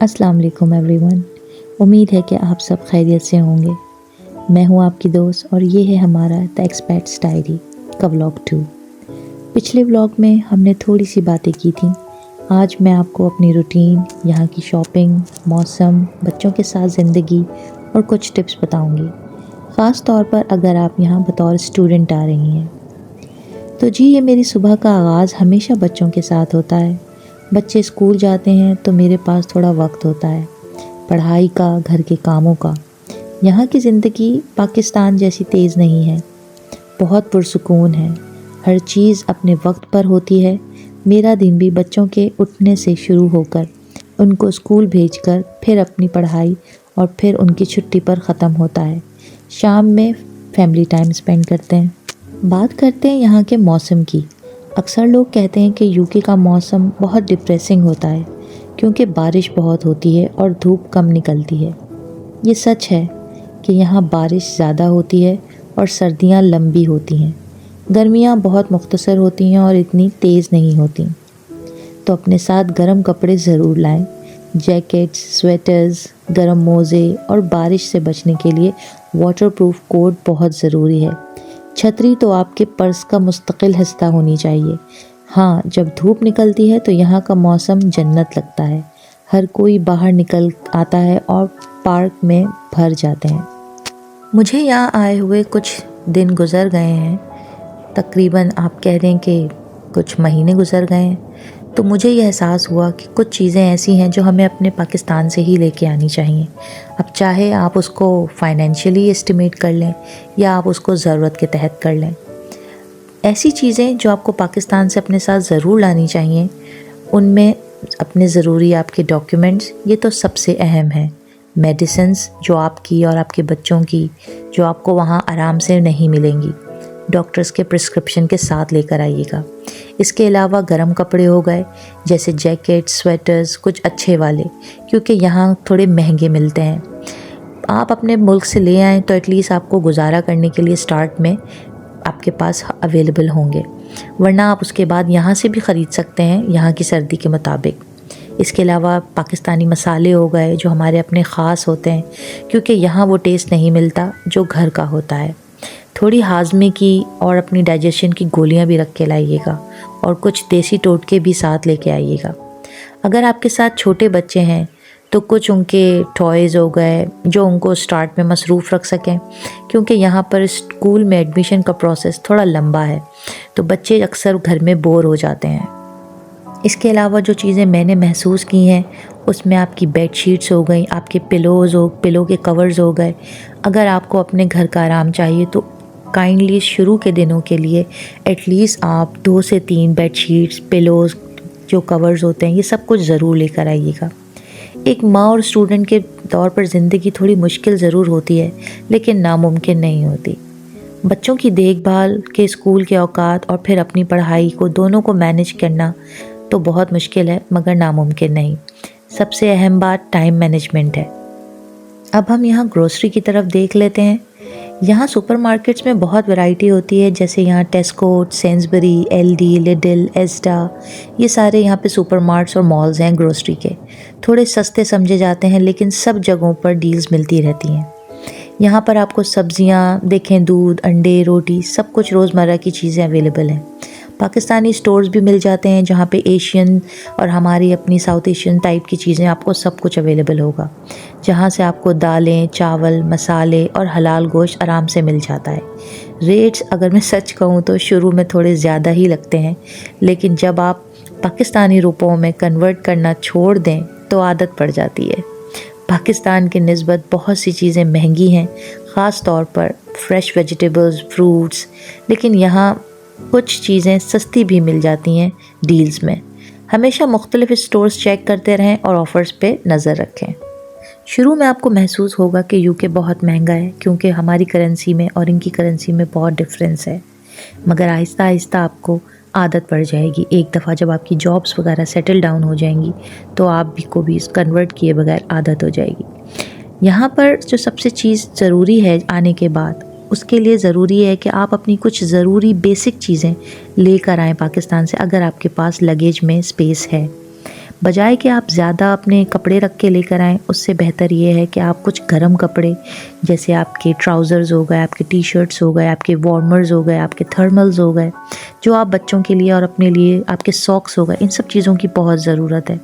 अस्सलाम वालेकुम एवरीवन। उम्मीद है कि आप सब खैरियत से होंगे। मैं हूं आपकी दोस्त और ये है हमारा द एक्सपेट्स डायरी का व्लॉग 2। पिछले व्लॉग में हमने थोड़ी सी बातें की थी। आज मैं आपको अपनी रूटीन, यहाँ की शॉपिंग, मौसम, बच्चों के साथ ज़िंदगी और कुछ टिप्स बताऊंगी, ख़ास तौर पर अगर आप यहाँ बतौर स्टूडेंट आ रही हैं। तो जी, ये मेरी सुबह का आगाज़ हमेशा बच्चों के साथ होता है। बच्चे स्कूल जाते हैं तो मेरे पास थोड़ा वक्त होता है, पढ़ाई का, घर के कामों का। यहाँ की ज़िंदगी पाकिस्तान जैसी तेज़ नहीं है, बहुत पुरसुकून है। हर चीज़ अपने वक्त पर होती है। मेरा दिन भी बच्चों के उठने से शुरू होकर उनको स्कूल भेजकर फिर अपनी पढ़ाई और फिर उनकी छुट्टी पर ख़त्म होता है। शाम में फैमिली टाइम स्पेंड करते हैं। बात करते हैं यहाँ के मौसम की। अक्सर लोग कहते हैं कि यूके का मौसम बहुत डिप्रेसिंग होता है क्योंकि बारिश बहुत होती है और धूप कम निकलती है। ये सच है कि यहाँ बारिश ज़्यादा होती है और सर्दियाँ लंबी होती हैं। गर्मियाँ बहुत मुख्तसर होती हैं और इतनी तेज़ नहीं होती। तो अपने साथ गर्म कपड़े ज़रूर लाएं। जैकेट्स, स्वेटर्स, गर्म मोज़े और बारिश से बचने के लिए वाटरप्रूफ कोट बहुत ज़रूरी है। छतरी तो आपके पर्स का मुस्तकिल हिस्सा होनी चाहिए। हाँ, जब धूप निकलती है तो यहाँ का मौसम जन्नत लगता है। हर कोई बाहर निकल आता है और पार्क में भर जाते हैं। मुझे यहाँ आए हुए कुछ दिन गुज़र गए हैं, तकरीबन आप कह दें कि कुछ महीने गुज़र गए हैं। तो मुझे यह एहसास हुआ कि कुछ चीज़ें ऐसी हैं जो हमें अपने पाकिस्तान से ही लेके आनी चाहिए। अब चाहे आप उसको फाइनेंशियली एस्टिमेट कर लें या आप उसको ज़रूरत के तहत कर लें, ऐसी चीज़ें जो आपको पाकिस्तान से अपने साथ ज़रूर लानी चाहिए, उनमें अपने ज़रूरी आपके डॉक्यूमेंट्स, ये तो सबसे अहम है। मेडिसिन्स जो आपकी और आपके बच्चों की, जो आपको वहाँ आराम से नहीं मिलेंगी, डॉक्टर्स के प्रिस्क्रिप्शन के साथ लेकर आइएगा। इसके अलावा गर्म कपड़े हो गए, जैसे जैकेट, स्वेटर्स, कुछ अच्छे वाले, क्योंकि यहाँ थोड़े महंगे मिलते हैं। आप अपने मुल्क से ले आएँ तो एटलीस्ट आपको गुजारा करने के लिए स्टार्ट में आपके पास अवेलेबल होंगे, वरना आप उसके बाद यहाँ से भी ख़रीद सकते हैं यहाँ की सर्दी के मुताबिक। इसके अलावा पाकिस्तानी मसाले हो गए जो हमारे अपने ख़ास होते हैं, क्योंकि यहाँ वो टेस्ट नहीं मिलता जो घर का होता है। थोड़ी हाजमे की और अपनी डाइजेशन की गोलियां भी रख के लाइएगा और कुछ देसी टोटके भी साथ लेके आइएगा। अगर आपके साथ छोटे बच्चे हैं तो कुछ उनके टॉयज़ हो गए जो उनको स्टार्ट में मसरूफ़ रख सकें, क्योंकि यहाँ पर स्कूल में एडमिशन का प्रोसेस थोड़ा लंबा है, तो बच्चे अक्सर घर में बोर हो जाते हैं। इसके अलावा जो चीज़ें मैंने महसूस की हैं उसमें आपकी बेड शीट्स हो गई, आपके पिलो के कवर्स हो गए। अगर आपको अपने घर का आराम चाहिए तो काइंडली शुरू के दिनों के लिए एटलीस्ट आप 2 से 3 बेड शीट्स, पिलोज़, जो कवर्स होते हैं, ये सब कुछ ज़रूर लेकर आइएगा। एक माँ और स्टूडेंट के तौर पर ज़िंदगी थोड़ी मुश्किल ज़रूर होती है, लेकिन नामुमकिन नहीं होती। बच्चों की देखभाल के स्कूल के औकात और फिर अपनी पढ़ाई को, दोनों को मैनेज करना तो बहुत मुश्किल है, मगर नामुमकिन नहीं। सबसे अहम बात टाइम मैनेजमेंट है। अब हम यहाँ ग्रोसरी की तरफ देख लेते हैं। यहाँ सुपरमार्केट्स में बहुत वैरायटी होती है, जैसे यहाँ Tesco, Sainsbury, Aldi, Lidl, Asda, ये सारे यहाँ पे सुपरमार्ट्स और मॉल्स हैं ग्रोसरी के। थोड़े सस्ते समझे जाते हैं, लेकिन सब जगहों पर डील्स मिलती रहती हैं। यहाँ पर आपको सब्जियाँ देखें, दूध, अंडे, रोटी, सब कुछ रोज़मर्रा की चीज़ें अवेलेबल हैं। पाकिस्तानी स्टोर्स भी मिल जाते हैं जहाँ पे एशियन और हमारी अपनी साउथ एशियन टाइप की चीज़ें, आपको सब कुछ अवेलेबल होगा, जहाँ से आपको दालें, चावल, मसाले और हलाल गोश्त आराम से मिल जाता है। रेट्स अगर मैं सच कहूँ तो शुरू में थोड़े ज़्यादा ही लगते हैं, लेकिन जब आप पाकिस्तानी रुपयों में कन्वर्ट करना छोड़ दें तो आदत पड़ जाती है। पाकिस्तान के निस्बत बहुत सी चीज़ें महंगी हैं, ख़ास तौर पर फ्रेश वेजिटेबल्स, फ्रूट्स, लेकिन यहाँ कुछ चीज़ें सस्ती भी मिल जाती हैं डील्स में। हमेशा मुख्तलिफ स्टोर्स चेक करते रहें और ऑफ़र्स पे नज़र रखें। शुरू में आपको महसूस होगा कि यूके बहुत महंगा है, क्योंकि हमारी करेंसी में और इनकी करेंसी में बहुत डिफरेंस है, मगर आहिस्ता आहिस्ता आपको आदत पड़ जाएगी। एक दफ़ा जब आपकी जॉब्स वगैरह सेटल डाउन हो जाएंगी तो आप भी को भी कन्वर्ट किए बगैर आदत हो जाएगी। यहाँ पर जो सबसे चीज़ ज़रूरी है आने के बाद, उसके लिए ज़रूरी है कि आप अपनी कुछ ज़रूरी बेसिक चीज़ें लेकर आएँ पाकिस्तान से, अगर आपके पास लगेज में स्पेस है। बजाय कि आप ज़्यादा अपने कपड़े रख के लेकर आएँ, उससे बेहतर ये है कि आप कुछ गर्म कपड़े, जैसे आपके ट्राउज़र्स हो गए, आपके टी-शर्ट्स हो गए, आपके वार्मर्स हो गए, आपके थर्मल्स हो गए, जो आप बच्चों के लिए और अपने लिए, आपके सॉक्स हो गए, इन सब चीज़ों की बहुत ज़रूरत है।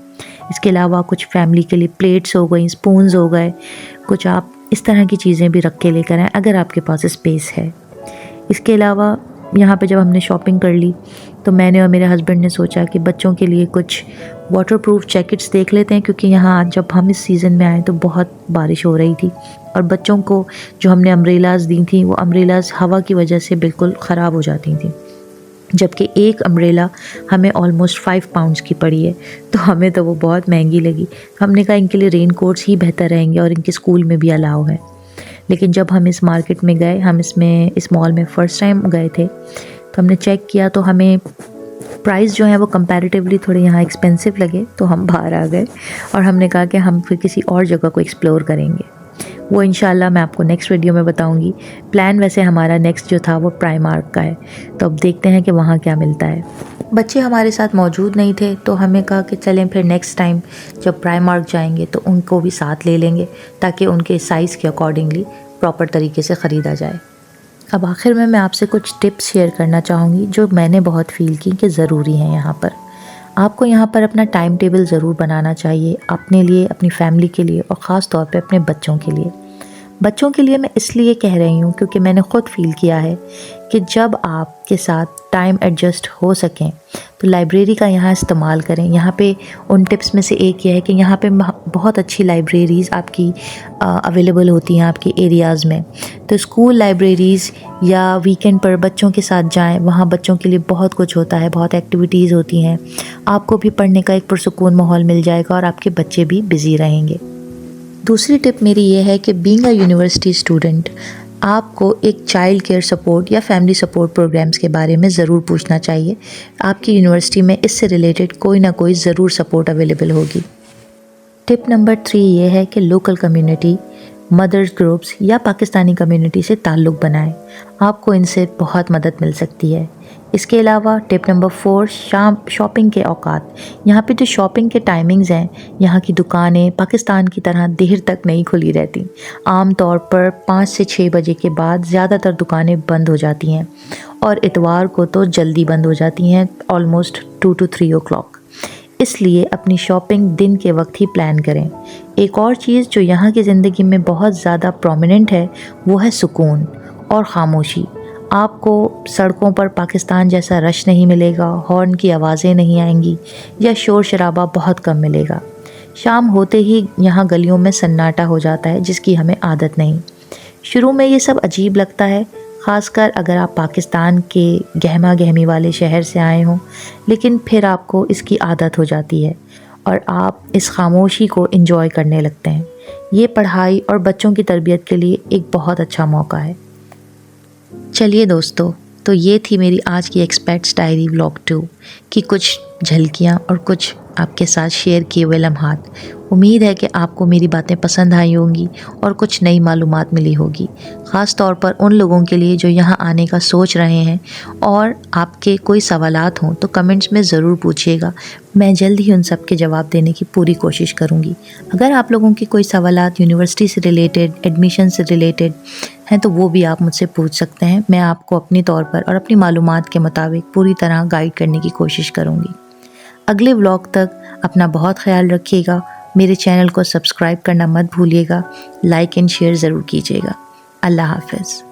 इसके अलावा कुछ फैमिली के लिए प्लेट्स हो गई, स्पून्स हो गए, कुछ आप इस तरह की चीज़ें भी रख के लेकर आएँ अगर आपके पास स्पेस है। इसके अलावा यहाँ पे जब हमने शॉपिंग कर ली तो मैंने और मेरे हस्बैंड ने सोचा कि बच्चों के लिए कुछ वाटरप्रूफ जैकेट्स देख लेते हैं, क्योंकि यहाँ आज जब हम इस सीज़न में आए तो बहुत बारिश हो रही थी और बच्चों को जो हमने अम्ब्रेलाज़ दी थी वो अम्ब्रेलाज़ हवा की वजह से बिल्कुल ख़राब हो जाती थी, जबकि एक अम्ब्रेला हमें ऑलमोस्ट 5 पाउंड्स की पड़ी है, तो हमें तो वो बहुत महंगी लगी। हमने कहा इनके लिए रेन कोट्स ही बेहतर रहेंगे और इनके स्कूल में भी अलाउ है। लेकिन जब हम इस मार्केट में गए, हम इस मॉल में फ़र्स्ट टाइम गए थे, तो हमने चेक किया तो हमें प्राइस जो है वो कंपैरेटिवली थोड़े यहाँ एक्सपेंसिव लगे, तो हम बाहर आ गए और हमने कहा कि हम फिर किसी और जगह को एक्सप्लोर करेंगे। वो इंशाल्लाह मैं आपको नेक्स्ट वीडियो में बताऊंगी। प्लान वैसे हमारा नेक्स्ट जो था वो प्राइमार्क का है, तो अब देखते हैं कि वहाँ क्या मिलता है। बच्चे हमारे साथ मौजूद नहीं थे, तो हमें कहा कि चलें फिर नेक्स्ट टाइम जब प्राइमार्क जाएंगे तो उनको भी साथ ले लेंगे, ताकि उनके साइज़ के अकॉर्डिंगली प्रॉपर तरीके से ख़रीदा जाए। अब आखिर में मैं आपसे कुछ टिप्स शेयर करना चाहूँगी जो मैंने बहुत फ़ील की कि ज़रूरी हैं यहाँ पर। आपको यहाँ पर अपना टाइम टेबल ज़रूर बनाना चाहिए, अपने लिए, अपनी फैमिली के लिए और ख़ास तौर पे अपने बच्चों के लिए। बच्चों के लिए मैं इसलिए कह रही हूँ क्योंकि मैंने ख़ुद फ़ील किया है कि जब आपके साथ टाइम एडजस्ट हो सकें तो लाइब्रेरी का यहाँ इस्तेमाल करें। यहाँ पे उन टिप्स में से एक ये है कि यहाँ पे बहुत अच्छी लाइब्रेरीज़ आपकी अवेलेबल होती हैं आपके एरियाज़ में। तो स्कूल लाइब्रेरीज़ या वीकेंड पर बच्चों के साथ जाएं, वहाँ बच्चों के लिए बहुत कुछ होता है, बहुत एक्टिविटीज़ होती हैं। आपको भी पढ़ने का एक पुरसुकून माहौल मिल जाएगा और आपके बच्चे भी बिज़ी रहेंगे। दूसरी टिप मेरी ये है कि बीइंग अ यूनिवर्सिटी स्टूडेंट, आपको एक चाइल्ड केयर सपोर्ट या फैमिली सपोर्ट प्रोग्राम्स के बारे में ज़रूर पूछना चाहिए। आपकी यूनिवर्सिटी में इससे रिलेटेड कोई ना कोई ज़रूर सपोर्ट अवेलेबल होगी। टिप नंबर 3 ये है कि लोकल कम्युनिटी, मदर्स ग्रुप्स या पाकिस्तानी कम्युनिटी से ताल्लुक़ बनाएं। आपको इनसे बहुत मदद मिल सकती है। इसके अलावा टिप नंबर 4, शॉपिंग के औकात। यहाँ पे जो शॉपिंग के टाइमिंग्स हैं, यहाँ की दुकानें पाकिस्तान की तरह देर तक नहीं खुली रहती। आम तौर पर 5 से 6 बजे के बाद ज़्यादातर दुकानें बंद हो जाती हैं और इतवार को तो जल्दी बंद हो जाती हैं, ऑलमोस्ट 2 to 3 o'clock। इसलिए अपनी शॉपिंग दिन के वक्त ही प्लान करें। एक और चीज़ जो यहाँ की ज़िंदगी में बहुत ज़्यादा प्रोमिनेंट है वो है सुकून और ख़ामोशी। आपको सड़कों पर पाकिस्तान जैसा रश नहीं मिलेगा, हॉर्न की आवाज़ें नहीं आएंगी या शोर शराबा बहुत कम मिलेगा। शाम होते ही यहाँ गलियों में सन्नाटा हो जाता है, जिसकी हमें आदत नहीं। शुरू में ये सब अजीब लगता है, ख़ासकर अगर आप पाकिस्तान के गहमा गहमी वाले शहर से आए हों, लेकिन फिर आपको इसकी आदत हो जाती है और आप इस खामोशी को एंजॉय करने लगते हैं। ये पढ़ाई और बच्चों की तरबियत के लिए एक बहुत अच्छा मौका है। चलिए दोस्तों, तो ये थी मेरी आज की एक्सपेट्स डायरी व्लॉग 2 की कुछ झलकियाँ और कुछ आपके साथ शेयर किए हुए लम्हात। उम्मीद है कि आपको मेरी बातें पसंद आई होंगी और कुछ नई मालूमात मिली होगी, ख़ास तौर पर उन लोगों के लिए जो यहाँ आने का सोच रहे हैं। और आपके कोई सवालात हों तो कमेंट्स में ज़रूर पूछिएगा, मैं जल्द ही उन सब के जवाब देने की पूरी कोशिश करूँगी। अगर आप लोगों के कोई सवालात यूनिवर्सिटी से रिलेटेड, एडमिशन से रिलेटेड हैं तो वो भी आप मुझसे पूछ सकते हैं। मैं आपको अपनी तौर पर और अपनी मालूमात के मुताबिक पूरी तरह गाइड करने की कोशिश करूँगी। अगले व्लॉग तक अपना बहुत ख्याल रखिएगा। मेरे चैनल को सब्सक्राइब करना मत भूलिएगा, लाइक एंड शेयर ज़रूर कीजिएगा। अल्लाह हाफ़िज़।